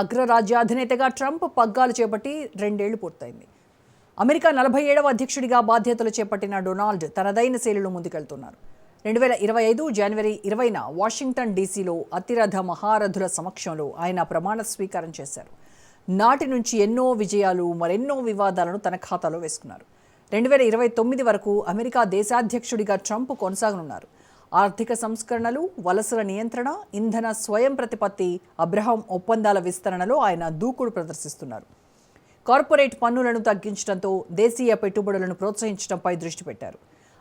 అగ్రరాజ్యాధినేతగా Trump పగ్గాలు చేపట్టి 2 ఏళ్లు పూర్తయింది. అమెరికా 47వ అధ్యక్షుడిగా బాధ్యతలు చేపట్టిన డొనాల్డ్ తనదైన శైలిలో ముందుకెళ్తున్నారు. 2025 జనవరి 20న వాషింగ్టన్ డీసీలో అతిరథ మహారథుల సమక్షంలో ఆయన ప్రమాణ స్వీకారం చేశారు. నాటి నుంచి ఎన్నో విజయాలు, మరెన్నో వివాదాలను తన ఖాతాలో వేసుకున్నారు. 2029 వరకు అమెరికా దేశాధ్యక్షుడిగా ట్రంప్ కొనసాగనున్నారు. ఆర్థిక సంస్కరణలు, వలసల నియంత్రణ, ఇంధన స్వయం ప్రతిపత్తి, అబ్రహాం ఒప్పందాల విస్తరణలో ఆయన దూకుడు ప్రదర్శిస్తున్నారు. కార్పొరేట్ పన్నులను తగ్గించడంతో దేశీయ పెట్టుబడులను ప్రోత్సహించడంపై దృష్టి పెట్టారు.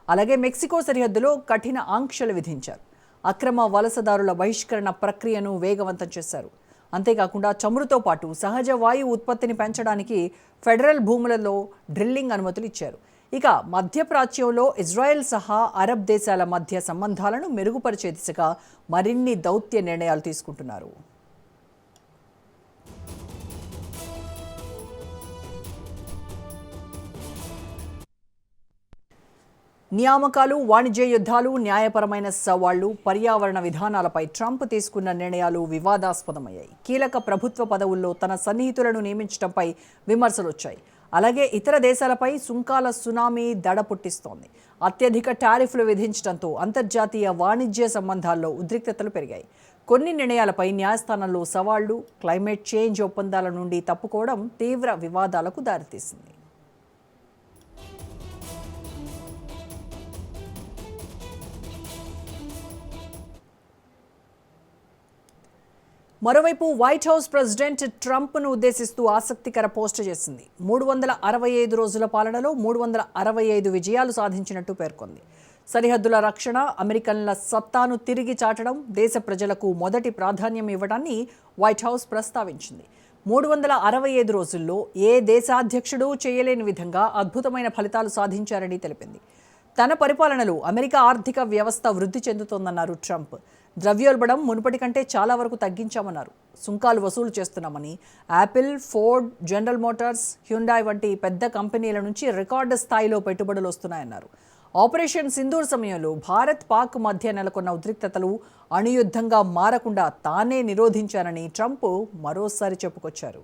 అలాగే మెక్సికో సరిహద్దులో కఠిన ఆంక్షలు విధించారు. అక్రమ వలసదారుల బహిష్కరణ ప్రక్రియను వేగవంతం చేశారు. అంతేకాకుండా చమురుతో పాటు సహజ వాయువు ఉత్పత్తిని పెంచడానికి ఫెడరల్ భూములలో డ్రిల్లింగ్ అనుమతులు ఇచ్చారు. ఇక మధ్యప్రాచ్యంలో ఇజ్రాయెల్ సహా అరబ్ దేశాల మధ్య సంబంధాలను మెరుగుపరిచే దిశగా మరిన్ని దౌత్య నిర్ణయాలు తీసుకుంటున్నారు. నియామకాలు, వాణిజ్య యుద్ధాలు, న్యాయపరమైన సవాళ్లు, పర్యావరణ విధానాలపై ట్రంప్ తీసుకున్న నిర్ణయాలు వివాదాస్పదమయ్యాయి. కీలక ప్రభుత్వ పదవుల్లో తన సన్నిహితులను నియమించడంపై విమర్శలు వచ్చాయి. అలాగే ఇతర దేశాలపై సుంకాల సునామీ దడ పుట్టిస్తోంది. అత్యధిక టారిఫ్లు విధించడంతో అంతర్జాతీయ వాణిజ్య సంబంధాల్లో ఉద్రిక్తతలు పెరిగాయి. కొన్ని నిర్ణయాలపై న్యాయస్థానంలో సవాళ్లు, క్లైమేట్ చేంజ్ ఒప్పందాల నుండి తప్పుకోవడం తీవ్ర వివాదాలకు దారితీసింది. మరోవైపు వైట్ హౌస్ ప్రెసిడెంట్ ట్రంప్ను ఉద్దేశిస్తూ ఆసక్తికర పోస్ట్ చేసింది. 365 రోజుల పాలనలో 365 విజయాలు సాధించినట్టు పేర్కొంది. సరిహద్దుల రక్షణ, అమెరికన్ల సత్తాను తిరిగి చాటడం, దేశ ప్రజలకు మొదటి ప్రాధాన్యం ఇవ్వడాన్ని వైట్ హౌస్ ప్రస్తావించింది. 365 రోజుల్లో ఏ దేశాధ్యక్షుడూ చేయలేని విధంగా అద్భుతమైన ఫలితాలు సాధించారని తెలిపింది. తన పరిపాలనలో అమెరికా ఆర్థిక వ్యవస్థ వృద్ధి చెందుతోందన్నారు ట్రంప్. ద్రవ్యోల్బణం మునుపటి కంటే చాలా వరకు తగ్గించామన్నారు. సుంకాలు వసూలు చేస్తున్నామని Apple, Ford, general Motors, Hyundai వంటి పెద్ద కంపెనీల నుంచి రికార్డు స్థాయిలో పెట్టుబడులు వస్తున్నాయన్నారు. ఆపరేషన్ సింధూర్ సమయంలో భారత్, పాక్ మధ్య నెలకొన్న ఉద్రిక్తతలు అణుయుద్ధంగా మారకుండా తానే నిరోధించారని ట్రంప్ మరోసారి చెప్పుకొచ్చారు.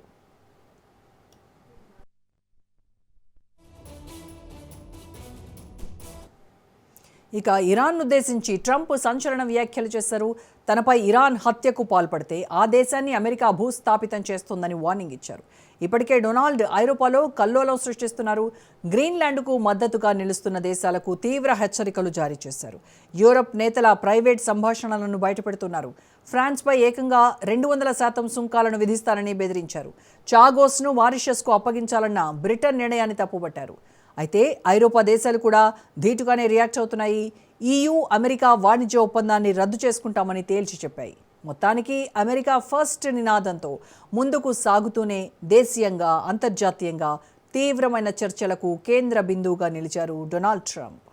ఇక ఇరాన్ ఉద్దేశించి ట్రంప్ సంచలన వ్యాఖ్యలు చేశారు. తనపై ఇరాన్ హత్యకు పాల్పడితే ఆ దేశాన్ని అమెరికా భూస్థాపితం చేస్తోందని వార్నింగ్ ఇచ్చారు. ఇప్పటికే డొనాల్డ్ ఐరోపాలో కల్లోలం సృష్టిస్తున్నారు. గ్రీన్లాండ్కు మద్దతుగా నిలుస్తున్న దేశాలకు తీవ్ర హెచ్చరికలు జారీ చేశారు. యూరప్ నేతల ప్రైవేట్ సంభాషణలను బయటపెడుతున్నారు. ఫ్రాన్స్పై ఏకంగా 200% సుంకాలను విధిస్తారని బెదిరించారు. చాగోస్ను మారిషస్కు అప్పగించాలన్న బ్రిటన్ నిర్ణయాన్ని తప్పుబట్టారు. అయితే ఐరోపా దేశాలు కూడా ధీటుగానే రియాక్ట్ అవుతున్నాయి. EU, అమెరికా వాణిజ్య ఒప్పందాన్ని రద్దు చేసుకుంటామని తేల్చి చెప్పాయి. మొత్తానికి అమెరికా ఫస్ట్ నినాదంతో ముందుకు సాగుతూనే దేశీయంగా, అంతర్జాతీయంగా తీవ్రమైన చర్చలకు కేంద్ర బిందువుగా నిలిచారు డొనాల్డ్ ట్రంప్.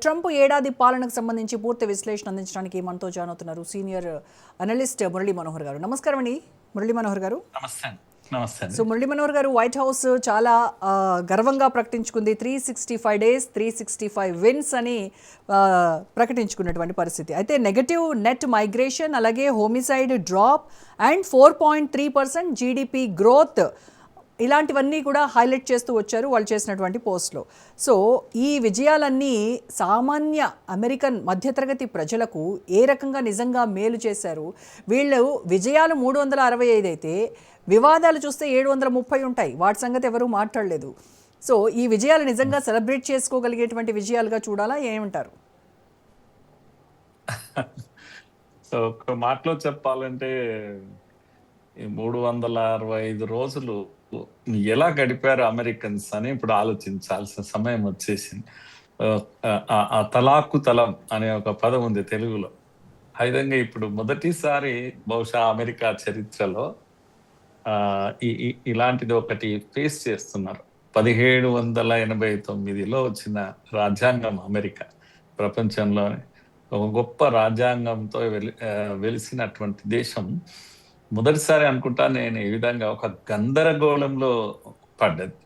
ట్రంప్ ఏడాది పాలనకు సంబంధించి పూర్తి విశ్లేషణ అందించడానికి మనతో జాయిన్ అవుతున్నారు సీనియర్ అనలిస్ట్ మురళీ మనోహర్ గారు. నమస్కారం అండి మురళీ మనోహర్ గారు. సో మురళీ మనోహర్ గారు, వైట్ హౌస్ చాలా గర్వంగా ప్రకటించుకుంది 365 డేస్ 365 విన్స్ అని ప్రకటించుకున్నటువంటి పరిస్థితి. అయితే నెగటివ్ నెట్ మైగ్రేషన్, అలాగే homicide drop and 4.3% GDP growth, ఇలాంటివన్నీ కూడా హైలైట్ చేస్తూ వచ్చారు వాళ్ళు చేసినటువంటి పోస్ట్లో. సో ఈ విజయాలన్నీ సామాన్య అమెరికన్ మధ్యతరగతి ప్రజలకు ఏ రకంగా నిజంగా మేలు చేశారు? వీళ్ళు విజయాలు 365 అయితే వివాదాలు చూస్తే 730 ఉంటాయి. వాటి సంగతి ఎవరూ మాట్లాడలేదు. సో ఈ విజయాలు నిజంగా సెలబ్రేట్ చేసుకోగలిగేటువంటి విజయాలుగా చూడాలా, ఏమంటారు? సో ఒక మాటలో చెప్పాలంటే 365 రోజులు ఎలా గడిపారు అమెరికన్స్ అని ఇప్పుడు ఆలోచించాల్సిన సమయం వచ్చేసింది. ఆ తలాకు తలం అనే ఒక పదం ఉంది తెలుగులో. ఆ విధంగా ఇప్పుడు మొదటిసారి బహుశా అమెరికా చరిత్రలో ఆ ఇలాంటిది ఒకటి ఫేస్ చేస్తున్నారు. 1789లో వచ్చిన రాజ్యాంగం అమెరికా ప్రపంచంలోనే ఒక గొప్ప రాజ్యాంగంతో వెలిసినటువంటి దేశం. మొదటిసారి అనుకుంటా నేను ఈ విధంగా ఒక గందరగోళంలో పడ్డది.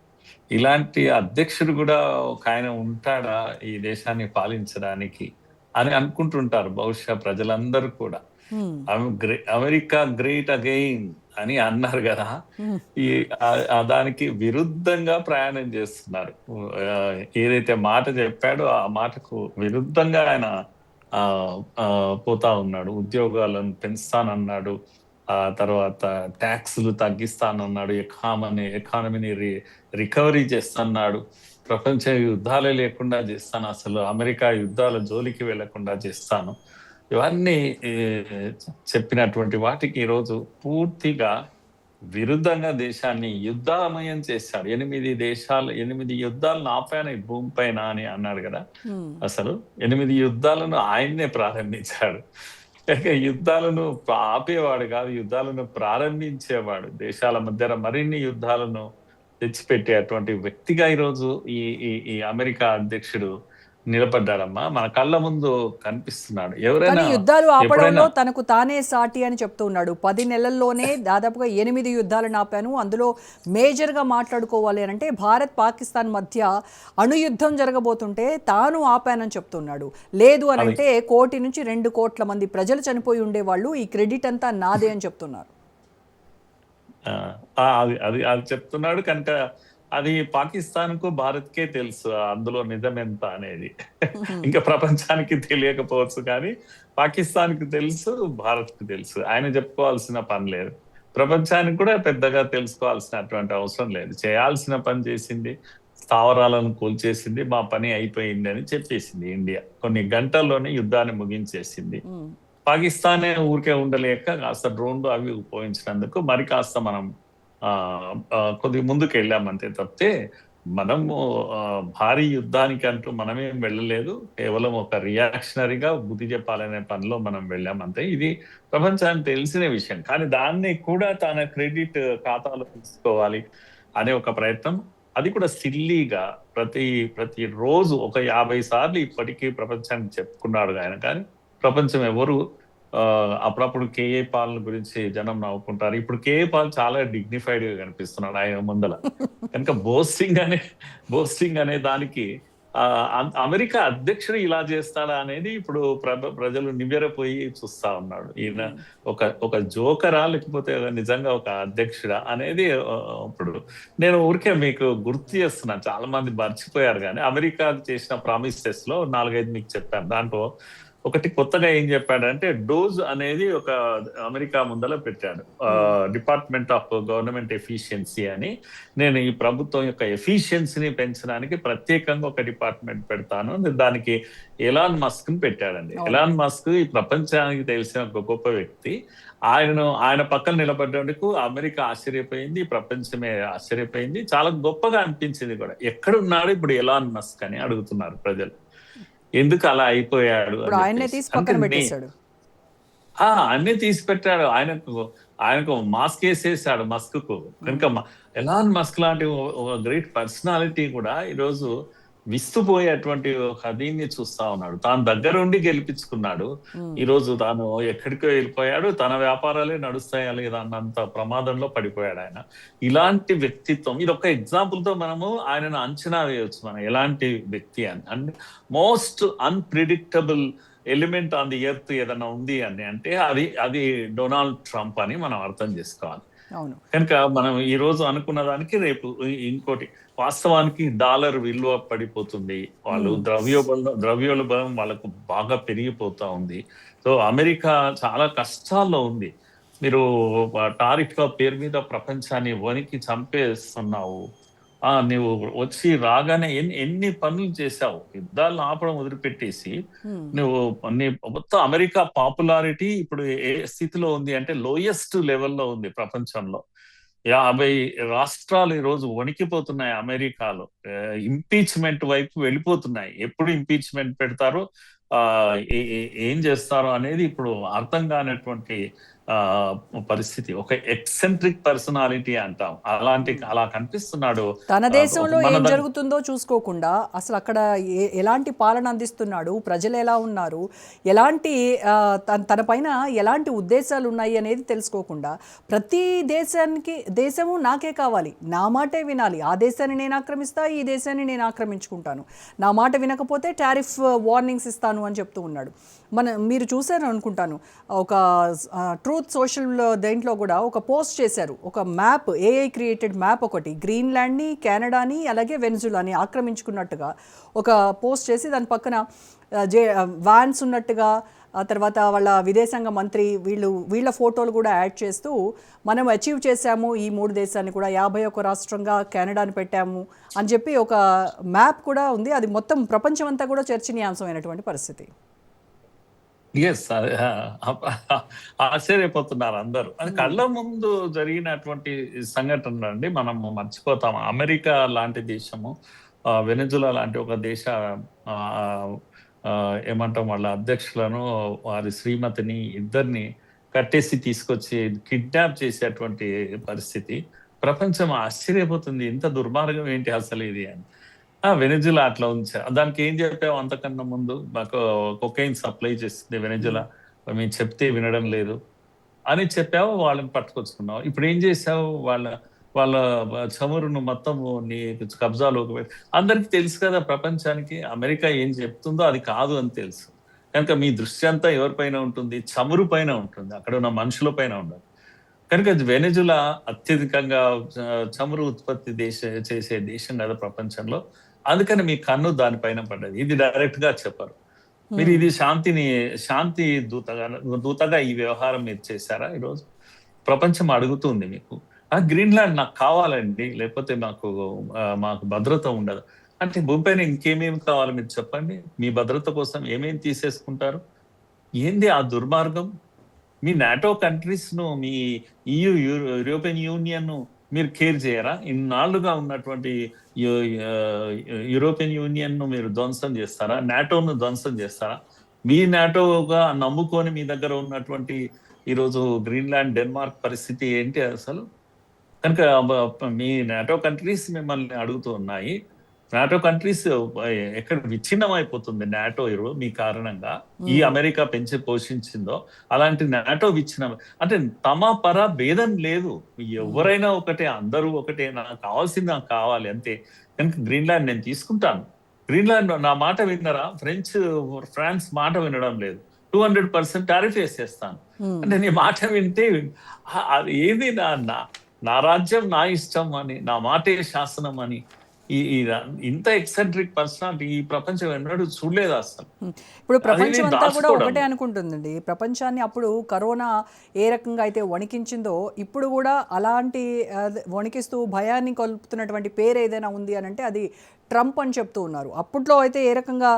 ఇలాంటి అధ్యక్షుడు కూడా ఒక ఆయన ఉంటాడా ఈ దేశాన్ని పాలించడానికి అని అనుకుంటుంటారు బహుశా ప్రజలందరూ కూడా. హ్మ్. అమెరికా గ్రేట్ అగైన్ అని అన్నారు కదా. హ్మ్. ఈ దానికి విరుద్ధంగా ప్రయాణం చేస్తున్నారు. ఆ, ఏదైతే మాట చెప్పాడో ఆ మాటకు విరుద్ధంగా ఆయన ఆ ఆ, పోతా ఉన్నాడు. ఉద్యోగాలను పెంచుతానన్నాడు. ఆ తర్వాత ట్యాక్సులు తగ్గిస్తానన్నాడు. ఎకానమీని రికవరీ చేస్తున్నాడు. ప్రపంచ యుద్ధాలే లేకుండా చేస్తాను, అసలు అమెరికా యుద్ధాల జోలికి వెళ్లకుండా చేస్తాను. ఇవన్నీ ఈ, చెప్పినటువంటి వాటికి ఈరోజు పూర్తిగా విరుద్ధంగా దేశాన్ని యుద్ధామయం చేశాడు. 8 యుద్ధాలను ఆపాను ఈ భూమి పైన అని అన్నాడు కదా. హ్మ్. అసలు 8 యుద్ధాలను ఆయన్నే ప్రారంభించాడు. ఇక యుద్ధాలను ఆపేవాడు కాదు, యుద్ధాలను ప్రారంభించేవాడు. దేశాల మధ్య మరిన్ని యుద్ధాలను తెచ్చిపెట్టేటువంటి వ్యక్తిగా ఈరోజు ఈ ఈ ఈ అమెరికా అధ్యక్షుడు నిలబడ్డాడమ్మా. మన కళ్ళ ముందు కనిపిస్తున్నాడు. కానీ ఎవరైనా యుద్ధాలు ఆపడంలో ఎప్పుడైనా తనకు తానే సాటి అని చెప్తూ ఉన్నాడు. 10 నెలల్లోనే దాదాపుగా 8 యుద్ధాలను ఆపాను. అందులో మేజర్‌గా మాట్లాడుకోవాలి అనంటే భారత్, పాకిస్తాన్ మధ్య అణుయుద్ధం జరగబోతుంటే తాను ఆపానని చెప్తున్నాడు. లేదు అది అనంటే 1 నుంచి 2 కోట్ల మంది ప్రజలు చనిపోయి ఉండేవాళ్ళు. ఈ క్రెడిట్ అంతా నాదే అని చెప్తున్నారు. ఆ, అది అది అది చెప్తున్నాడు కనుక అది పాకిస్తాన్ కు భారత్ కే తెలుసు అందులో నిజం ఎంత అనేది. హుహు. ఇంకా ప్రపంచానికి తెలియకపోవచ్చు కానీ పాకిస్తాన్ కు తెలుసు, భారత్ కు తెలుసు. ఆయన చెప్పుకోవాల్సిన పని లేదు. ప్రపంచానికి కూడా పెద్దగా తెలుసుకోవాల్సినటువంటి అవసరం లేదు. చేయాల్సిన పని చేసింది, స్థావరాలను కూల్చేసింది, మా పని అయిపోయింది అని చెప్పేసింది ఇండియా. కొన్ని గంటల్లోనే యుద్ధాన్ని ముగించేసింది. హ్మ్. పాకిస్తానే ఊరికే ఉండలేక కాస్త డ్రోన్లు అవి ఉపయోగించినందుకు మరి కాస్త మనం ఆ కొద్దిగా ముందుకు వెళ్ళామంతే తప్పితే మనము భారీ యుద్ధానికి అంటూ మనమేం వెళ్ళలేదు. కేవలం ఒక రియాక్షనరీగా బుద్ధి చెప్పాలనే పనిలో మనం వెళ్ళామంతే. ఇది ప్రపంచానికి తెలిసిన విషయం. కానీ దాన్ని కూడా తన క్రెడిట్ ఖాతాలో తీసుకోవాలి అనే ఒక ప్రయత్నం, అది కూడా సిల్లీగా ప్రతి ప్రతి రోజు ఒక 50 సార్లు ఇప్పటికీ ప్రపంచానికి చెప్పుకున్నాడు ఆయన. కానీ ప్రపంచం ఎవరు అప్పుడప్పుడు కేఏ పాల్ గురించి జనం నవ్వుకుంటారు. ఇప్పుడు కేఏ పాల్ చాలా డిగ్నిఫైడ్ గా కనిపిస్తున్నాడు ఆయన ముందల. కనుక బోస్టింగ్ అనే దానికి అమెరికా అధ్యక్షుడు ఇలా చేస్తాడా అనేది ఇప్పుడు ప్రజలు నివ్వెరపోయి చూస్తా ఉన్నాడు. ఈయన హ్మ్. ఒక జోకరా లేకపోతే నిజంగా ఒక అధ్యక్షుడా అనేది ఇప్పుడు నేను ఊరికే మీకు గుర్తు చేస్తున్నాను. చాలా మంది మర్చిపోయారు కానీ అమెరికా చేసిన ప్రామిసెస్ లో 4-5 మీకు చెప్పాను. దాంట్లో ఒకటి కొత్తగా ఏం చెప్పాడంటే డోజ్ అనేది ఒక అమెరికా ముందల పెట్టాడు. హ్మ్. డిపార్ట్మెంట్ ఆఫ్ గవర్నమెంట్ ఎఫిషియన్సీ అని. నేను ఈ ప్రభుత్వం యొక్క ఎఫిషియన్సీని పెంచడానికి ప్రత్యేకంగా ఒక డిపార్ట్మెంట్ పెడతాను. దానికి ఎలాన్ మస్క్ ని పెట్టాడండి. అవును. ఎలాన్ మస్క్ ఈ ప్రపంచానికి తెలిసిన ఒక గొప్ప వ్యక్తి. ఆయన పక్కన నిలబడ్డందుకు అమెరికా ఆశ్చర్యపోయింది, ప్రపంచమే ఆశ్చర్యపోయింది. చాలా గొప్పగా అనిపించింది కూడా. ఎక్కడున్నాడు ఇప్పుడు ఎలాన్ మస్క్ అని అడుగుతున్నారు ప్రజలు. ఎందుకు అలా అయిపోయాడు ఇప్పుడు అని ఆయన్నే చెప్పేసి. తీసి అంటే పక్కన పెట్టేశాడు. అన్ని తీసి పెట్టాడు. ఆయనకు మాస్క్ వేసేసాడు మస్క్ కు. కనుక హ్మ్. ఎలాన్ మస్క్ లాంటి ఒక గ్రేట్ పర్సనాలిటీ కూడా ఈరోజు విస్తుపోయేటువంటి ఒక దీన్ని చూస్తా ఉన్నాడు. తాను దగ్గర ఉండి గెలిపించుకున్నాడు. హ్మ్. ఈరోజు తాను ఎక్కడికో వెళ్ళిపోయాడు. తన వ్యాపారాలే నడుస్తాయా లేదా అన్నంత ప్రమాదంలో పడిపోయాడు ఆయన. ఇలాంటి వ్యక్తిత్వం, ఇది ఒక ఎగ్జాంపుల్ తో మనము ఆయనను అంచనా వేయవచ్చు. మనం ఎలాంటి వ్యక్తి అని. And most unpredictable element on the earth ఏదైనా ఉంది అని అంటే అది డొనాల్డ్ ట్రంప్ అని మనం అర్థం చేసుకోవాలి. అవును. కనుక మనం ఈ రోజు అనుకున్న దానికి రేపు ఇంకోటి, వాస్తవానికి డాలర్ విలువ పడిపోతుంది. వాళ్ళు హ్మ్. ద్రవ్యోల్బణం వాళ్ళకు బాగా పెరిగిపోతా ఉంది. సో అమెరికా చాలా కష్టాల్లో ఉంది. మీరు టారిఫ్ పేరు మీద ప్రపంచాన్ని వణికి చంపేస్తున్నావు. నువ్వు వచ్చి రాగానే ఎన్ని పనులు చేశావు. యుద్ధాలను ఆపడం వదిలిపెట్టేసి హ్మ్. నువ్వు నీ మొత్తం అమెరికా పాపులారిటీ ఇప్పుడు ఏ స్థితిలో ఉంది అంటే లోయెస్ట్ లెవెల్లో ఉంది ప్రపంచంలో. 50 రాష్ట్రాలు ఈ రోజు వణికిపోతున్నాయి అమెరికాలో. ఇంపీచ్మెంట్ వైపు వెళ్ళిపోతున్నాయి. ఎప్పుడు ఇంపీచ్మెంట్ పెడతారో ఏం చేస్తారో అనేది ఇప్పుడు అర్థం కానటువంటి ఆ పరిస్థితి. ఒక ఎక్సెంట్రిక్ పర్సనాలిటీ అంటాం, అలా కనిపిస్తున్నాడు. తన దేశంలో మన ఏం జరుగుతుందో చూసుకోకుండా అసలు అక్కడ ఎలాంటి పాలన అందిస్తున్నాడు, ప్రజలు ఎలా ఉన్నారు, ఎలాంటి తన పైన ఎలాంటి ఉద్దేశాలు ఉన్నాయి అనేది తెలుసుకోకుండా ప్రతి దేశము నాకే కావాలి, నా మాటే వినాలి, ఆ దేశాన్ని నేను ఆక్రమిస్తా, ఈ దేశాన్ని నేను ఆక్రమించుకుంటాను, నా మాట వినకపోతే టారిఫ్ వార్నింగ్స్ ఇస్తాను అని చెప్తూ ఉన్నాడు. మీరు చూసారు అనుకుంటాను, ఒక ట్రూత్ సోషల్ దేంట్లో కూడా ఒక పోస్ట్ చేశారు, ఒక మ్యాప్, ఏఐ క్రియేటెడ్ మ్యాప్ ఒకటి గ్రీన్లాండ్ని, కెనడాని, అలాగే వెనిజులాని ఆక్రమించుకున్నట్టుగా ఒక పోస్ట్ చేసి దాని పక్కన వాన్స్ ఉన్నట్టుగా, ఆ తర్వాత వాళ్ళ విదేశాంగ మంత్రి వీళ్ళ ఫోటోలు కూడా యాడ్ చేస్తూ మనం అచీవ్ చేశాము ఈ 3 దేశాన్ని కూడా, 51 రాష్ట్రంగా కెనడాని పెట్టాము అని చెప్పి ఒక మ్యాప్ కూడా ఉంది. అది మొత్తం ప్రపంచం అంతా కూడా చర్చనీయాంశమైనటువంటి పరిస్థితి. ఎస్, ఆశ్చర్యపోతున్నారు అందరూ. అది కళ్ళ ముందు జరిగినటువంటి సంఘటన అండి, మనం మర్చిపోతాం. అమెరికా లాంటి దేశము, వెనిజులా లాంటి ఒక దేశ ఏమంటాం, వాళ్ళ అధ్యక్షులను, వారి శ్రీమతిని ఇద్దరిని కట్టేసి తీసుకొచ్చి కిడ్నాప్ చేసేటువంటి పరిస్థితి. ప్రపంచం ఆశ్చర్యపోతుంది, ఇంత దుర్మార్గం ఏంటి అసలు ఇది అని. వెనిజులా అట్లా ఉంచారు. దానికి ఏం చెప్పావు అంతకన్నా ముందు, మాకు కొకైన్ సప్లై చేస్తుంది వెనిజులా, మేము చెప్తే వినడం లేదు అని చెప్పావు, వాళ్ళని పట్టుకొచ్చుకున్నావు. ఇప్పుడు ఏం చేసావు, వాళ్ళ చమురును మొత్తం నీ కబ్జాలోకి పెట్టి, అందరికి తెలుసు కదా ప్రపంచానికి అమెరికా ఏం చెప్తుందో అది కాదు అని తెలుసు. కనుక మీ దృష్టి అంతా ఎవరిపైన ఉంటుంది, చమురు పైన ఉంటుంది, అక్కడ ఉన్న మనుషుల పైన ఉండదు. కనుక వెనిజులా అత్యధికంగా చమురు ఉత్పత్తి చేసే దేశం కదా ప్రపంచంలో, అందుకని మీ కన్ను దానిపైన పడ్డది. ఇది డైరెక్ట్ గా చెప్పరు మీరు. ఇది శాంతి దూతగా ఈ వ్యవహారం మీరు చేశారా? ఈరోజు ప్రపంచం అడుగుతుంది మీకు, గ్రీన్లాండ్ నాకు కావాలండి, లేకపోతే మాకు భద్రత ఉండదు అంటే భూమిపైన ఇంకేమేమి కావాలి మీరు చెప్పండి. మీ భద్రత కోసం ఏమేమి తీసేసుకుంటారు? ఏంది ఆ దుర్మార్గం? మీ నాటో కంట్రీస్ ను, మీ యూరోపియన్ యూనియన్ ను మీరు కేర్ చేయరా? ఇన్నాళ్లుగా ఉన్నటువంటి యూరోపియన్ యూనియన్ ను మీరు ధ్వంసం చేస్తారా? నాటోను ధ్వంసం చేస్తారా? మీ నాటోగా నమ్ముకొని మీ దగ్గర ఉన్నటువంటి ఈరోజు గ్రీన్లాండ్, డెన్మార్క్ పరిస్థితి ఏంటి అసలు? కనుక మీ నాటో కంట్రీస్ మిమ్మల్ని అడుగుతూ ఉన్నాయి. నాటో కంట్రీస్ ఎక్కడ విచ్ఛిన్నం అయిపోతుంది నాటో మీ కారణంగా, ఈ అమెరికా పెంచి పోషించిందో అలాంటి నాటో విచ్ఛిన్నం. అంటే తమ పర భేదం లేదు, ఎవరైనా ఒకటే, అందరూ ఒకటే, నాకు కావాల్సింది నాకు కావాలి అంతే. కనుక గ్రీన్లాండ్ నేను తీసుకుంటాను. గ్రీన్లాండ్ నా మాట విన్నరా? ఫ్రాన్స్ మాట వినడం లేదు, 200% టారిఫ్ వేసేస్తాను అంటే నీ మాట వింటే అది ఏది, నా రాజ్యం నా ఇష్టం అని, నా మాటే శాసనం అని, ఇంత ఎక్సెంట్రిక్ పర్సనాలిటీ ఈ ప్రపంచం ఎన్నడూ చూడలేదు అసలు. ఇప్పుడు ప్రపంచం అంతా కూడా ఒకటే అనుకుంటుందండి. ప్రపంచాన్ని అప్పుడు కరోనా ఏ రకంగా అయితే వణికించిందో ఇప్పుడు కూడా అలాంటి వణికిస్తూ భయాన్ని కొలుపుతున్నటువంటి పేరు ఏదైనా ఉంది అని అంటే అది ట్రంప్ అని చెప్తూ ఉన్నారు. అప్పట్లో అయితే ఏ రకంగా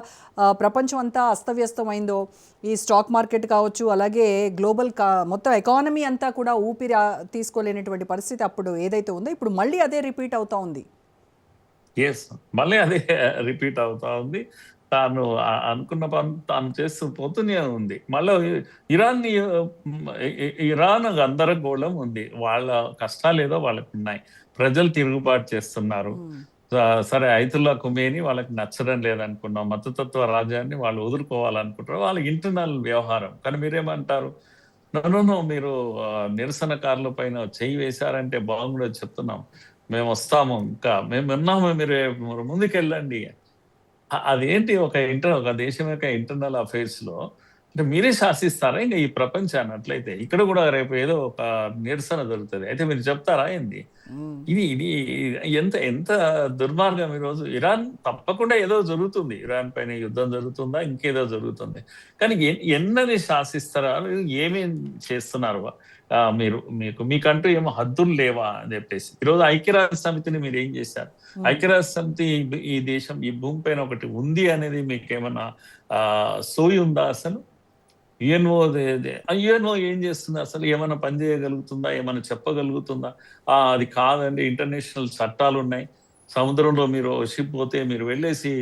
ప్రపంచం అంతా అస్తవ్యస్తమైందో, ఈ స్టాక్ మార్కెట్ కావచ్చు, అలాగే గ్లోబల్ మొత్తం ఎకానమీ అంతా కూడా ఊపిరి తీసుకోలేనటువంటి పరిస్థితి అప్పుడు ఏదైతే ఉందో ఇప్పుడు మళ్ళీ అదే రిపీట్ అవుతా ఉంది. ఎస్, మళ్ళీ అదే రిపీట్ అవుతా ఉంది. తాను అనుకున్న పని తాను చేస్తూ పోతూనే ఉంది. మళ్ళీ ఇరాన్ గందరగోళం ఉంది. వాళ్ళ కష్టాలు ఏదో వాళ్ళకు ఉన్నాయి, ప్రజలు తిరుగుబాటు చేస్తున్నారు. సరే, ఐతుల్లా ఖుమేని వాళ్ళకి నచ్చడం లేదనుకున్నాం, మతతత్వ రాజ్యాన్ని వాళ్ళు వదులుకోవాలనుకుంటారు, వాళ్ళ ఇంటర్నల్ వ్యవహారం. కానీ మీరేమంటారు? నన్ను మీరు నిరసనకారుల పైన చేయి వేశారంటే బాగుండదు చెప్తున్నాం, మేము వస్తాము, ఇంకా మేము విన్నాము, మీరు ముందుకెళ్ళండి. అదేంటి, ఒక దేశం యొక్క ఇంటర్నల్ అఫైర్స్ లో అంటే మీరే శాసిస్తారా ఇంకా ఈ ప్రపంచాన్ని? అట్లయితే ఇక్కడ కూడా రేపు ఏదో ఒక నిరసన జరుగుతుంది, అయితే మీరు చెప్తారా ఏంది? ఇది ఎంత దుర్మార్గం. ఈరోజు ఇరాన్ తప్పకుండా ఏదో జరుగుతుంది, ఇరాన్ పైన యుద్ధం జరుగుతుందా, ఇంకేదో జరుగుతుంది, కానీ ఎన్నది శాసిస్తారా? ఏమేం చేస్తున్నారు మీకంటూ ఏమో హద్దులు లేవా అని చెప్పేసి ఈరోజు ఐక్యరాజ్య సమితిని మీరు ఏం చేశారు? ఐక్యరాజ్య సమితి ఈ దేశం, ఈ భూమి పైన ఒకటి ఉంది అనేది మీకేమన్నా సోయి ఉందా అసలు? యుఎన్ఓ ఏం చేస్తుంది అసలు? ఏమైనా పని చేయగలుగుతుందా? ఏమైనా చెప్పగలుగుతుందా? అది కాదండి, ఇంటర్నేషనల్ చట్టాలు ఉన్నాయి, సముద్రంలో మీరు షిప్ పోతే మీరు వెళ్ళేసి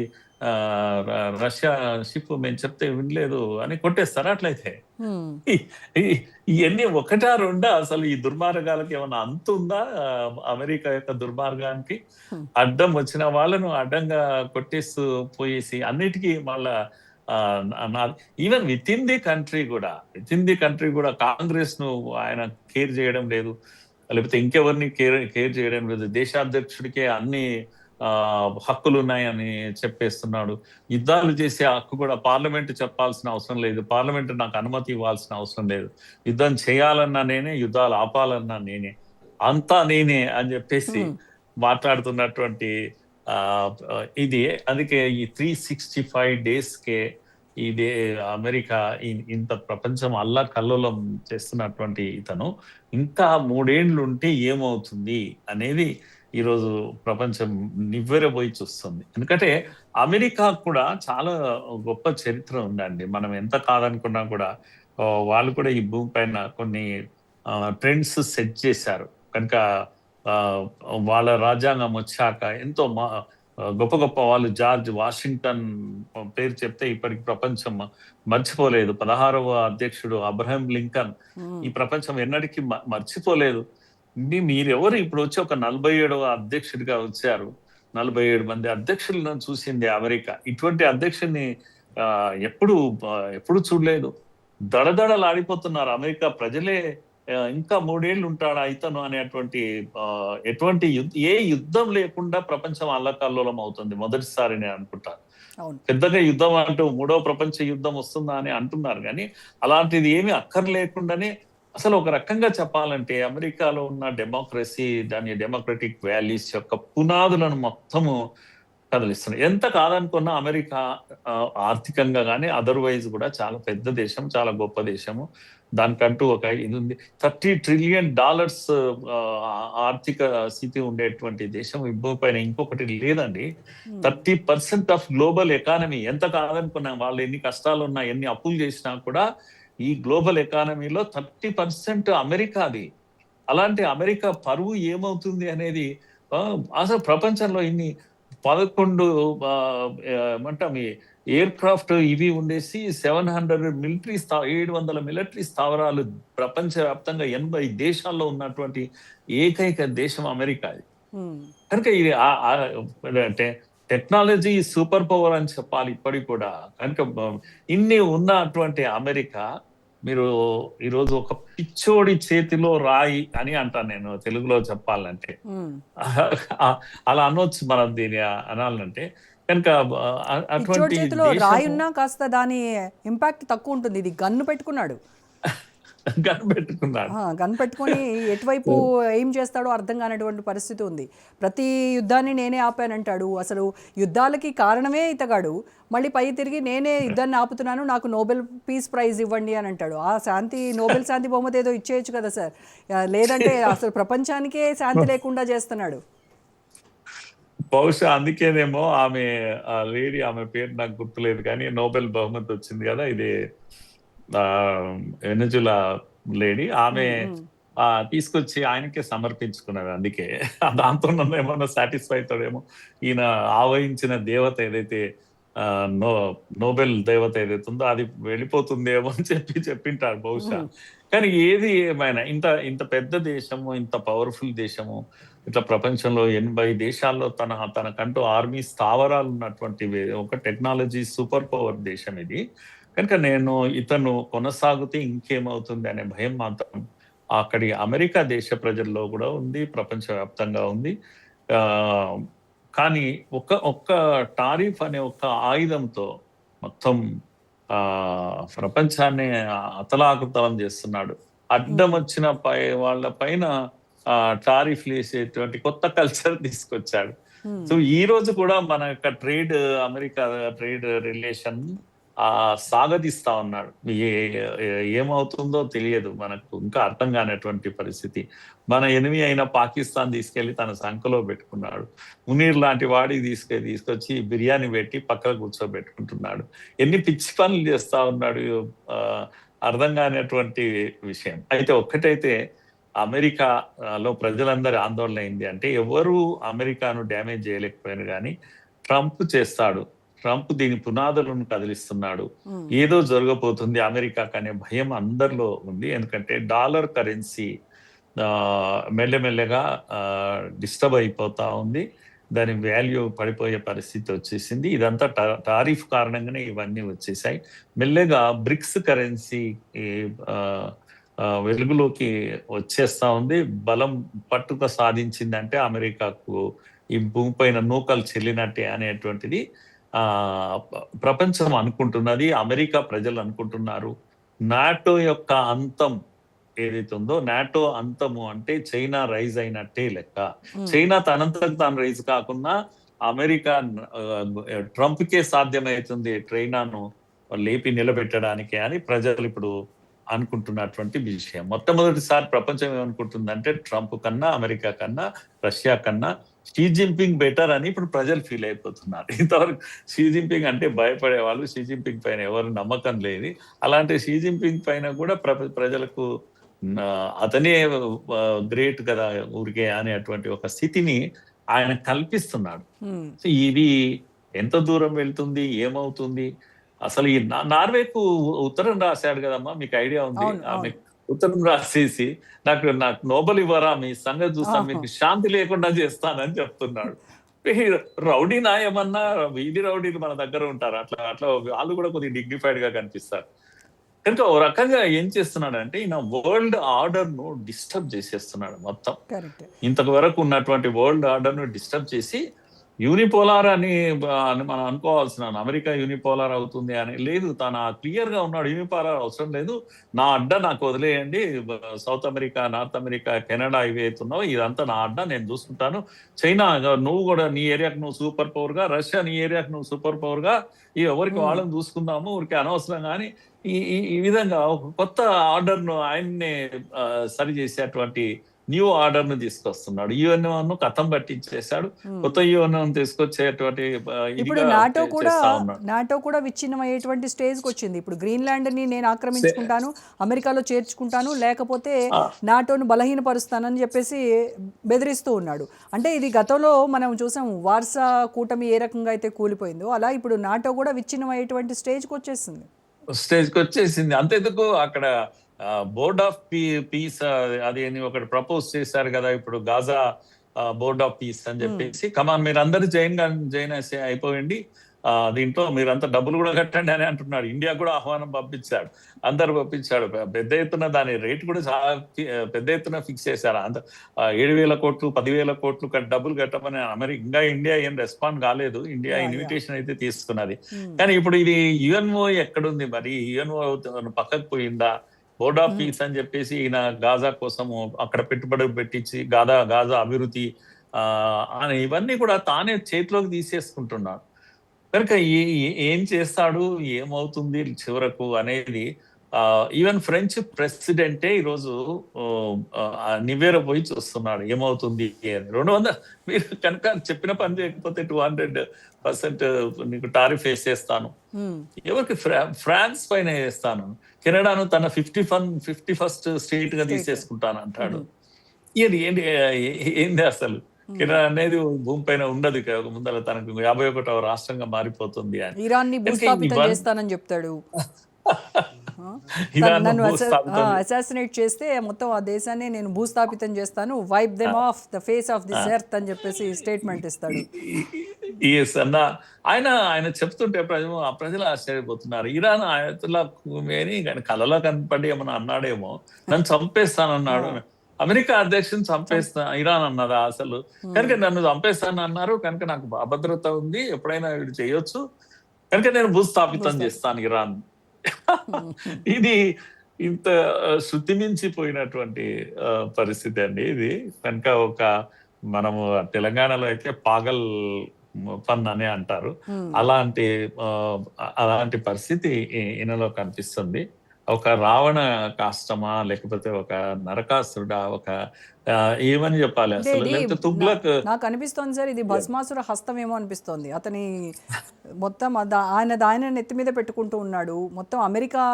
రష్యా షిప్ మేము చెప్తే వినలేదు అని కొట్టేస్తారు. అట్లయితే హ్మ్. ఇవన్నీ ఒకటా రెండా? అసలు ఈ దుర్మార్గాలకు ఏమైనా అంతుందా? అమెరికా యొక్క దుర్మార్గానికి హ్మ్. అడ్డం వచ్చిన వాళ్ళను అడ్డంగా కొట్టేస్తూ పోయేసి అన్నిటికీ మళ్ళా even with in the country కూడా కాంగ్రెస్ ను ఆయన కేర్ చేయడం లేదు, లేకపోతే ఇంకెవరిని కేర్ చేయడం లేదు. దేశాధ్యక్షుడికే అన్ని హక్కులు ఉన్నాయని చెప్పేస్తున్నాడు. యుద్ధాలు చేసే హక్కు కూడా పార్లమెంట్ చెప్పాల్సిన అవసరం లేదు, పార్లమెంట్ నాకు అనుమతి ఇవ్వాల్సిన అవసరం లేదు, యుద్ధం చేయాలన్నా నేనే, యుద్ధాలు ఆపాలన్నా నేనే, అంతా నేనే అని చెప్పేసి హ్మ్. మాట్లాడుతున్నటువంటి ఆ ఇది. అందుకే ఈ 365 days కే ఇది అమెరికా ఇంత ప్రపంచం అల్లకల్లోలం చేస్తున్నటువంటి ఇతను ఇంకా 3 ఏళ్ళు ఉంటే ఏమవుతుంది అనేది ఈరోజు ప్రపంచం నివ్వెరబోయి చూస్తుంది. ఎందుకంటే అమెరికా కూడా చాలా గొప్ప చరిత్ర ఉందండి. మనం ఎంత కాదనుకున్నా కూడా వాళ్ళు కూడా ఈ భూమి పైన కొన్ని ట్రెండ్స్ సెట్ చేశారు కనుక ఆ, వాళ్ళ రాజ్యాంగం వచ్చాక ఎంతో గొప్ప గొప్ప వాళ్ళు జార్జ్ వాషింగ్టన్ పేరు చెప్తే ఇప్పటికి ప్రపంచం మర్చిపోలేదు. 16వ అధ్యక్షుడు అబ్రహం లింకన్ హ్మ్. ఈ ప్రపంచం ఎన్నటికీ మర్చిపోలేదు. మీరెవరు ఇప్పుడు వచ్చి ఒక 47వ అధ్యక్షుడిగా వచ్చారు. 47 మంది అధ్యక్షులను చూసింది అమెరికా. ఇటువంటి అధ్యక్షుడిని ఆ, ఎప్పుడు ఎప్పుడు చూడలేదు. దడదడలాడిపోతున్నారు అమెరికా ప్రజలే. ఇంకా 3 ఏళ్ళు ఉంటాడా ఇతను అనేటువంటి ఎటువంటి ఏ యుద్ధం లేకుండా ప్రపంచం అల్లకల్లోలం అవుతుంది మొదటిసారి నేను అనుకుంటాను. అవును. పెద్దగా యుద్ధం అంటూ 3వ ప్రపంచ యుద్ధం వస్తుందా అని అంటున్నారు కానీ అలాంటిది ఏమీ అక్కర్లేకుండానే అసలు ఒక రకంగా చెప్పాలంటే అమెరికాలో ఉన్న డెమోక్రసీ, దాని డెమోక్రటిక్ వాల్యూస్ యొక్క పునాదులను మొత్తము కదిలిస్తున్నాయి. ఎంత కాదనుకున్నా అమెరికా ఆర్థికంగా కానీ అదర్వైజ్ కూడా చాలా పెద్ద దేశం, చాలా గొప్ప దేశము. దానికంటూ ఒక ఇది ఉంది. $30 trillion ఆర్థిక స్థితి ఉండేటువంటి దేశం ఈ భూమి పైన ఇంకొకటి లేదండి. హ్మ్. 30% ఆఫ్ గ్లోబల్ ఎకానమీ. ఎంత కాదనుకున్నా వాళ్ళు ఎన్ని కష్టాలు ఉన్నా, ఎన్ని అప్పులు చేసినా కూడా ఈ గ్లోబల్ ఎకానమీలో 30% అమెరికాది. అలాంటి అమెరికా పరువు ఏమవుతుంది అనేది అసలు ప్రపంచంలో ఇన్ని 11 ఏమంటాం ఎయిర్ క్రాఫ్ట్ ఇవి ఉండేసి 700 మిలిటరీ స్థావరాలు ప్రపంచవ్యాప్తంగా 80 దేశాల్లో ఉన్నటువంటి ఏకైక దేశం అమెరికా. హ్మ్. కనుక ఇది అంటే టెక్నాలజీ సూపర్ పవర్ అని చెప్పాలి ఇప్పటికి కూడా. కనుక ఇన్ని ఉన్నటువంటి అమెరికా మీరు ఈరోజు ఒక పిచ్చోడి చేతిలో రాయి అని అంటాను నేను తెలుగులో చెప్పాలంటే. హ్మ్. అలా అనొచ్చు మనం దీన్ని అనాలంటే. కనుక పిచ్చోడి అటువంటి చేతిలో దేశము రాయున్నా కాస్త దాని ఇంపాక్ట్ తక్కువుంటుంది. ఇది గన్ పెట్టుకున్నాడు. కనిపెట్టుకున్నాడు. గన్ పెట్టుకొని ఎటువైపు ఎయిమ్ చేస్తాడో అర్థం కానటువంటి పరిస్థితి ఉంది. ప్రతి యుద్ధాన్ని నేనే ఆపానంటాడు. అసలు యుద్ధాలకి కారణమే ఇతగాడు. మళ్ళీ పై తిరిగి నేనే యుద్ధాన్ని ఆపుతున్నాను, నాకు నోబెల్ పీస్ ప్రైజ్ ఇవ్వండి అని అంటాడు. ఆ నోబెల్ శాంతి బహుమతి ఏదో ఇచ్చేయచ్చు కదా సార్. లేదంటే అసలు ప్రపంచానికే శాంతి లేకుండా చేస్తున్నాడు. బహుశా అందుకేనేమో ఆమె లేడీ, ఆమె పేరు నాకు గుర్తులేదు కానీ నోబెల్ బహుమతి వచ్చింది కదా ఇది వెనజులా లేడీ. ఆమె తీసుకొచ్చి ఆయనకే సమర్పించుకున్నది. అందుకే దాంతో నన్ను ఏమన్నా సాటిస్ఫై అవుతాడేమో. ఈయన ఆవహించిన దేవత ఏదైతే నోబెల్ దేవత ఏదైతే ఉందో అది వెళ్ళిపోతుందేమో అని చెప్పింటారు బహుశా. కానీ ఏది ఏమైనా ఇంత ఇంత పెద్ద దేశము, ఇంత పవర్ఫుల్ దేశము, ఇట్లా ప్రపంచంలో 80 దేశాల్లో తనకంటూ ఆర్మీ స్థావరాలు ఉన్నటువంటి ఒక టెక్నాలజీ సూపర్ పవర్ దేశం ఇది. కనుక నేను ఇతను కొనసాగితే ఇంకేమవుతుంది అనే భయం మాత్రం అక్కడి అమెరికా దేశ ప్రజల్లో కూడా ఉంది, ప్రపంచవ్యాప్తంగా ఉంది. కానీ ఒక్క టారిఫ్ అనే ఒక ఆయుధంతో మొత్తం ప్రపంచాన్ని అతలాకుతలం చేస్తున్నాడు. అడ్డం వచ్చిన వాళ్ళ పైన టారిఫ్లు వేసేటువంటి కొత్త కల్చర్ తీసుకొచ్చాడు. సో ఈ రోజు కూడా మన యొక్క అమెరికా ట్రేడ్ రిలేషన్ సాగదీస్తా ఉన్నాడు. ఏమవుతుందో తెలియదు, మనకు ఇంకా అర్థం కానటువంటి పరిస్థితి. మన ఎనిమి అయిన పాకిస్తాన్ తీసుకెళ్లి తన సంఖలో పెట్టుకున్నాడు. మునీర్ లాంటి వాడికి తీసుకొచ్చి బిర్యానీ పెట్టి పక్కన కూర్చోబెట్టుకుంటున్నాడు. ఎన్ని పిచ్చి పనులు చేస్తా ఉన్నాడు, అర్థం కానటువంటి విషయం. అయితే ఒక్కటైతే అమెరికాలో ప్రజలందరి ఆందోళన అయింది అంటే ఎవరు అమెరికాను డ్యామేజ్ చేయలేకపోయారు కానీ ట్రంప్ చేస్తాడు. ట్రంప్ దీని పునాదులను కదిలిస్తున్నాడు, ఏదో జరగబోతుంది అమెరికాకు అనే భయం అందరిలో ఉంది. ఎందుకంటే డాలర్ కరెన్సీ మెల్లమెల్లగా డిస్టర్బ్ అయిపోతా ఉంది, దాని వాల్యూ పడిపోయే పరిస్థితి వచ్చేసింది. ఇదంతా టారిఫ్ కారణంగానే ఇవన్నీ వచ్చేసాయి. మెల్లగా బ్రిక్స్ కరెన్సీ వెలుగులోకి వచ్చేస్తా ఉంది. బలం పట్టుక సాధించిందంటే అమెరికాకు ఈ భూమి పైన నూకలు చెల్లినట్టే అనేటువంటిది ప్రపంచం అనుకుంటున్నది, అమెరికా ప్రజలు అనుకుంటున్నారు. నాటో యొక్క అంతం ఏదైతే ఉందో, నాటో అంతము అంటే చైనా రైజ్ అయినట్టే లెక్క. చైనా తనంతకు తాను రైజ్ కాకుండా అమెరికా ట్రంప్ కే సాధ్యమవుతుంది చైనాను లేపి నిలబెట్టడానికి అని ప్రజలు ఇప్పుడు అనుకుంటున్నటువంటి విషయం. మొట్టమొదటిసారి ప్రపంచం ఏమనుకుంటుందంటే ట్రంప్ కన్నా, అమెరికా కన్నా, రష్యా కన్నా షీ జిన్పింగ్ బెటర్ అని ఇప్పుడు ప్రజలు ఫీల్ అయిపోతున్నారు. ఇంతవరకు షీ జిన్పింగ్ అంటే భయపడే వాళ్ళు, షీ జిన్పింగ్ పైన ఎవరు నమ్మకం లేదు. అలాంటి షీ జిన్పింగ్ పైన కూడా ప్రజలకు అతనే గ్రేట్ కదా ఊరికే అనేటువంటి ఒక స్థితిని ఆయన కల్పిస్తున్నాడు. సో ఇది ఎంత దూరం వెళ్తుంది, ఏమవుతుంది? అసలు ఈ నార్వేకు ఉత్తరం రాశాడు కదమ్మా, మీకు ఐడియా ఉంది? ఆమె ఉత్తరం రాసేసి నాకు నోబెల్ ఇవ్వరా, మీ సంగతి చూస్తాను, మీకు శాంతి లేకుండా చేస్తానని చెప్తున్నాడు. రౌడీ నాయమన్నా వీధి రౌడీలు మన దగ్గర ఉంటారు, అట్లా అట్లా వాళ్ళు కూడా కొద్దిగా డిగ్నిఫైడ్ గా కనిపిస్తారు. కనుక ఓ రకంగా ఏం చేస్తున్నాడు అంటే ఈయన వరల్డ్ ఆర్డర్ ను డిస్టర్బ్ చేసేస్తున్నాడు మొత్తం. ఇంతకు వరకు ఉన్నటువంటి వరల్డ్ ఆర్డర్ ను డిస్టర్బ్ చేసి యూనిపోలార్ అని మనం అనుకోవాల్సిన, అమెరికా యూనిపోలార్ అవుతుంది అని లేదు. తన క్లియర్ గా ఉన్నాడు, యూనిపోలార్ అవసరం లేదు, నా అడ్డ నాకు వదిలేయండి, south America, north America, Canada ఇవి అవుతున్నావు, ఇదంతా నా అడ్డ, నేను చూసుకుంటాను. చైనా నువ్వు కూడా నీ ఏరియాకు నువ్వు సూపర్ పవర్ గా, రష్యా నీ ఏరియాకు నువ్వు సూపర్ పవర్ గా, ఈ ఎవరికి వాళ్ళని చూసుకుందాము, ఊరికి అనవసరం. కానీ ఈ విధంగా ఒక కొత్త ఆర్డర్ ను ఆయన్నే సరి చేసేటువంటి న్యూ ఆర్డర్ ను తీసుకొస్తున్నాడు. యుఎన్ఓ కథం పట్టించేశాడు, కొత్త యుఎన్ఓ తీసుకొచ్చేటువంటి. ఇప్పుడు నాటో కూడా విచ్ఛిన్నమయ్యేటువంటి స్టేజ్ కి వచ్చింది. ఇప్పుడు గ్రీన్లాండ్ ని నేను ఆక్రమించుకుంటాను, అమెరికాలో చేర్చుకుంటాను, లేకపోతే నాటోను బలహీనపరుస్తానని చెప్పేసి బెదిరిస్తూ ఉన్నాడు. అంటే ఇది గతంలో మనం చూసాం, వార్సా కూటమి ఏ రకంగా అయితే కూలిపోయిందో అలా ఇప్పుడు నాటో కూడా విచ్ఛిన్నమయ్యేటువంటి స్టేజ్కి వచ్చేసింది. అంతేందుకు అక్కడ బోర్డ్ ఆఫ్ పీస్ అది అని ఒకటి ప్రపోజ్ చేశారు కదా ఇప్పుడు, గాజా బోర్డ్ ఆఫ్ పీస్ అని చెప్పేసి, కమాన్ మీరు అందరు జైన్ అయిపోయింది, దీంట్లో మీరంతా డబ్బులు కూడా కట్టండి అని అంటున్నాడు. ఇండియా కూడా ఆహ్వానం పంపించాడు, అందరు పంపించాడు. పెద్ద ఎత్తున దాని రేట్ కూడా చాలా పెద్ద ఎత్తున ఫిక్స్ చేశారు. అంత 7,000 కోట్లు 10,000 కోట్లు డబ్బులు కట్టమని ఇంకా ఇండియా ఏం రెస్పాండ్ కాలేదు. ఇండియా ఇన్విటేషన్ అయితే తీసుకున్నది. కానీ ఇప్పుడు ఇది యుఎన్ఓ ఎక్కడుంది మరి? యుఎన్ఓ పక్కకు పోయిందా? బోర్డ్ ఆఫ్ పీస్ అని చెప్పేసి ఈయన గాజా కోసము అక్కడ పెట్టుబడులు పెట్టించి గాజా అభివృద్ధి అని ఇవన్నీ కూడా తానే చేతిలోకి తీసేసుకుంటున్నాడు. కనుక ఏం చేస్తాడు, ఏమవుతుంది చివరకు అనేది ఈవెన్ ఫ్రెంచ్ ప్రెసిడెంటే ఈరోజు నివ్వెరపోయి చూస్తున్నాడు ఏమవుతుంది అని. 200 మీరు కనుక చెప్పిన పని చేయకపోతే 200% నీకు టారిఫ్ వేసేస్తాను, ఎవరికి ఫ్రాన్స్ పైన వేస్తాను, కెనడాను తన 51st స్టేట్ గా తీసేసుకుంటాను అంటాడు. ఏంది అసలు? కెనడా అనేది భూమి పైన ఉండదు, ముందర తనకు 51వ రాష్ట్రంగా మారిపోతుంది అని. ఇరాన్ ని భూస్థాపితం చేస్తానని చెప్తాడు. నన్ను అసాసినేట్ చేస్తే మొత్తం ఆ దేశాన్ని నేను భూస్థాపితం చేస్తాను, wipe them off the face of this earth అని చెప్పేసి స్టేట్మెంట్ ఇస్తాడు. ఆయన చెప్తుంటే ప్రజలు ఆశ్చర్యపోతున్నారు. ఇరాన్ ఆయతుల్లా ఖుమేని కలలో కనపడి ఏమన్నా అన్నాడేమో, నన్ను చంపేస్తానన్నాడు. అమెరికా అధ్యక్షుని చంపేస్తా ఇరాన్ అన్నదా అసలు? కనుక నన్ను చంపేస్తాను అన్నారు, కనుక నాకు అభద్రత ఉంది, ఎప్పుడైనా వీడు చేయొచ్చు, కనుక నేను భూస్థాపితం చేస్తాను ఇరాన్. ఇది ఇంత శృతి మించిపోయినటువంటి పరిస్థితి అండి ఇది. కనుక మనము తెలంగాణలో అయితే పాగల్ పన్ అనే అంటారు, అలాంటి పరిస్థితి ఈయనలో కనిపిస్తుంది. ఒక రావణ కాష్టమా, లేకపోతే ఒక నరకాసురుడా, ఒక ఏమని చెప్పాలి అసలు? లేకపోతే తుగ్లక్? నాకు అనిపిస్తోంది సార్, ఇది భస్మాసుర హస్తం ఏమో అనిపిస్తోంది. అతని మొత్తం ఆయన నెత్తి మీద పెట్టుకుంటూ ఉన్నాడు, మొత్తం అమెరికా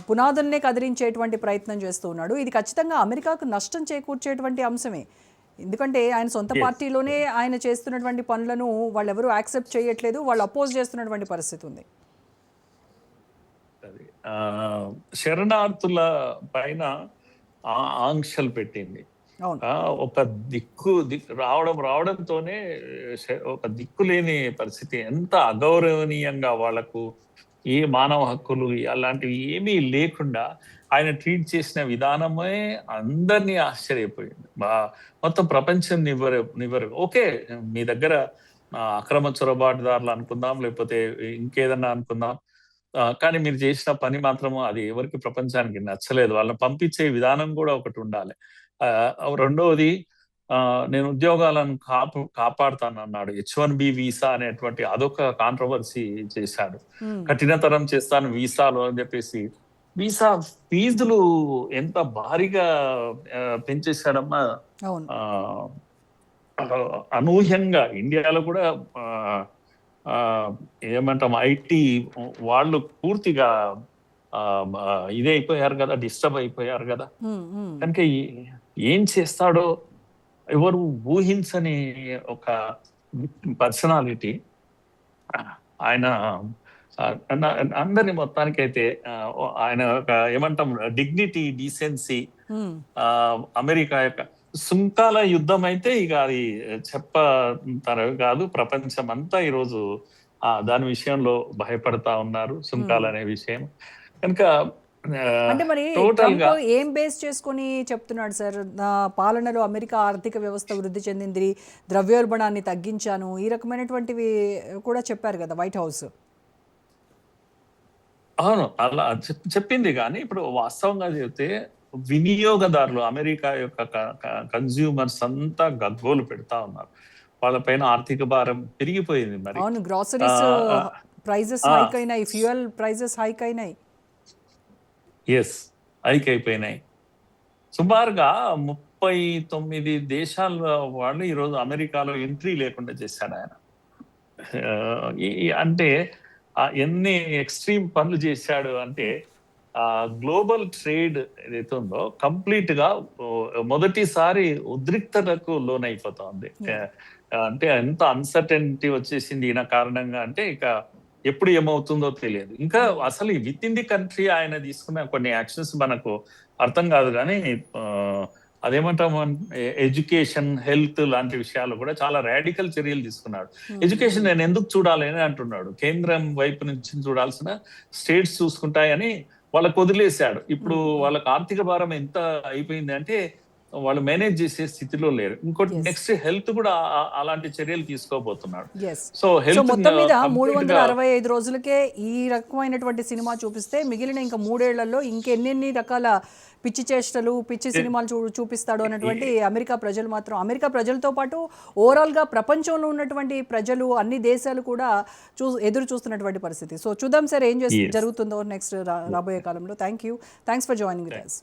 పునాదుల్నే కదిలించేటువంటి ప్రయత్నం చేస్తూ ఉన్నాడు. ఇది ఖచ్చితంగా అమెరికాకు నష్టం చేకూర్చేటువంటి అంశమే. ఎందుకంటే ఆయన సొంత Yes. పార్టీలోనే ఆయన చేస్తున్నటువంటి పనులను వాళ్ళెవరూ యాక్సెప్ట్ చేయట్లేదు, వాళ్ళు అపోజ్ చేస్తున్నటువంటి పరిస్థితి ఉంది. అది శరణార్థుల పైన ఆంక్షలు పెట్టింది. అవును. ఒక రావడంతోనే ఒక దిక్కు లేని పరిస్థితి, ఎంత అగౌరవనీయంగా వాళ్లకు ఏ మానవ హక్కులు అలాంటివి ఏమీ లేకుండా ఆయన ట్రీట్ చేసిన విధానమే అందరినీ ఆశ్చర్యపోయింది. మొత్తం ప్రపంచం నివ్వరు. ఓకే, మీ దగ్గర అక్రమ చొరబాటుదారులు అనుకుందాం, లేకపోతే ఇంకేదన్నా అనుకుందాం, కానీ మీరు చేసిన పని మాత్రము అది ఎవరికి ప్రపంచానికి నచ్చలేదు. వాళ్ళని పంపించే విధానం కూడా ఒకటి ఉండాలి. రెండవది, నేను ఉద్యోగాలను కాపాడుతానన్నాడు. H1B వీసా అనేటువంటి అదొక కాంట్రవర్సీ చేశాడు. కఠినతరం చేస్తాను వీసాలు అని చెప్పేసి వీసా ఫీజులు ఎంత భారీగా పెంచేశాడమ్మా. అవును. అనూహ్యంగా ఇండియాలో కూడా ఏమంటాం, ఐటీ వాళ్ళు పూర్తిగా ఇదే అయిపోయారు కదా, డిస్టర్బ్ అయిపోయారు కదా. కనుక ఏం చేస్తాడో ఎవరు ఊహించని ఒక పర్సనాలిటీ ఆయన. అందరినీ మొత్తానికైతే ఆయన ఒక ఏమంటాం డిగ్నిటీ, డీసెన్సీ, అమెరికా యొక్క సుంకాల యుద్ధం అయితే ఇక అది చెప్పతరవి కాదు. ప్రపంచం అంతా ఈరోజు దాని విషయంలో భయపడతా ఉన్నారు, సుంకాలు అనే విషయం. కనుక అంటే మరి టోటల్ గా ఏం బేస్ చేసుకొని చెప్తున్నాడు సార్, నా పాలనలో అమెరికా ఆర్థిక వ్యవస్థ వృద్ధి చెందింది, ద్రవ్యోల్బణాన్ని తగ్గించాను, ఈ రకమైనటువంటివి కూడా చెప్పారు కదా వైట్ హౌస్. అవును, అలా చెప్పింది. కానీ ఇప్పుడు వాస్తవంగా చెప్తే వినియోగదారులు, అమెరికా యొక్క కన్స్యూమర్స్ అంతా గగ్గోలు పెడతా ఉన్నారు. వాళ్ళపైన ఆర్థిక భారం పెరిగిపోయింది. మరి అవును, గ్రాసరీస్ ప్రైజెస్ హైక్ అయినాయి, ఫ్యూయల్ ప్రైజెస్ హైక్ అయినాయి. హైక్ అయిపోయినాయి. సుమారుగా 39 దేశాల వాళ్ళు ఈరోజు అమెరికాలో ఎంట్రీ లేకుండా చేశాడు ఆయన. అంటే ఎన్ని ఎక్స్ట్రీమ్ పనులు చేశాడు అంటే, గ్లోబల్ ట్రేడ్ ఏదైతే ఉందో కంప్లీట్ గా మొదటిసారి ఉద్రిక్తతకు లోనైపోతుంది. అంటే ఎంత అన్సర్టెనిటీ వచ్చేసింది ఈయన కారణంగా, అంటే ఇక ఎప్పుడు ఏమవుతుందో తెలియదు. ఇంకా అసలు విత్ ఇన్ ది కంట్రీ ఆయన తీసుకున్న కొన్ని యాక్షన్స్ మనకు అర్థం కాదు. కానీ అదేమంటాము, ఎడ్యుకేషన్, హెల్త్ లాంటి విషయాలు కూడా చాలా రాడికల్ చర్యలు తీసుకున్నాడు. ఎడ్యుకేషన్ నేను ఎందుకు చూడాలి అని అంటున్నాడు. కేంద్రం వైపు నుంచి చూడాల్సిన స్టేట్స్ చూసుకుంటాయని వాళ్ళకు వదిలేశాడు. ఇప్పుడు వాళ్ళకి ఆర్థిక భారం ఎంత అయిపోయింది అంటే వాళ్ళు మేనేజ్ చేసే స్థితిలో లేరు. ఇంకోటి నెక్స్ట్ హెల్త్ కూడా అలాంటి చర్యలు తీసుకోబోతున్నాడు. సో హెల్త్ మొత్తం మీద 365 రోజులకే ఈ రకమైనటువంటి సినిమా చూపిస్తే మిగిలిన ఇంకా 3 ఏళ్లలో ఇంకెన్ని రకాల పిచ్చి చేష్టలు, పిచ్చి సినిమాలు చూపిస్తాడు అన్నటువంటి అమెరికా ప్రజలు మాత్రం, అమెరికా ప్రజలతో పాటు ఓవరాల్ గా ప్రపంచంలో ఉన్నటువంటి ప్రజలు, అన్ని దేశాలు కూడా ఎదురు చూస్తున్నటువంటి పరిస్థితి. సో చూద్దాం సార్ ఏం జరుగుతుందో నెక్స్ట్ రాబోయే కాలంలో. Thanks for joining us.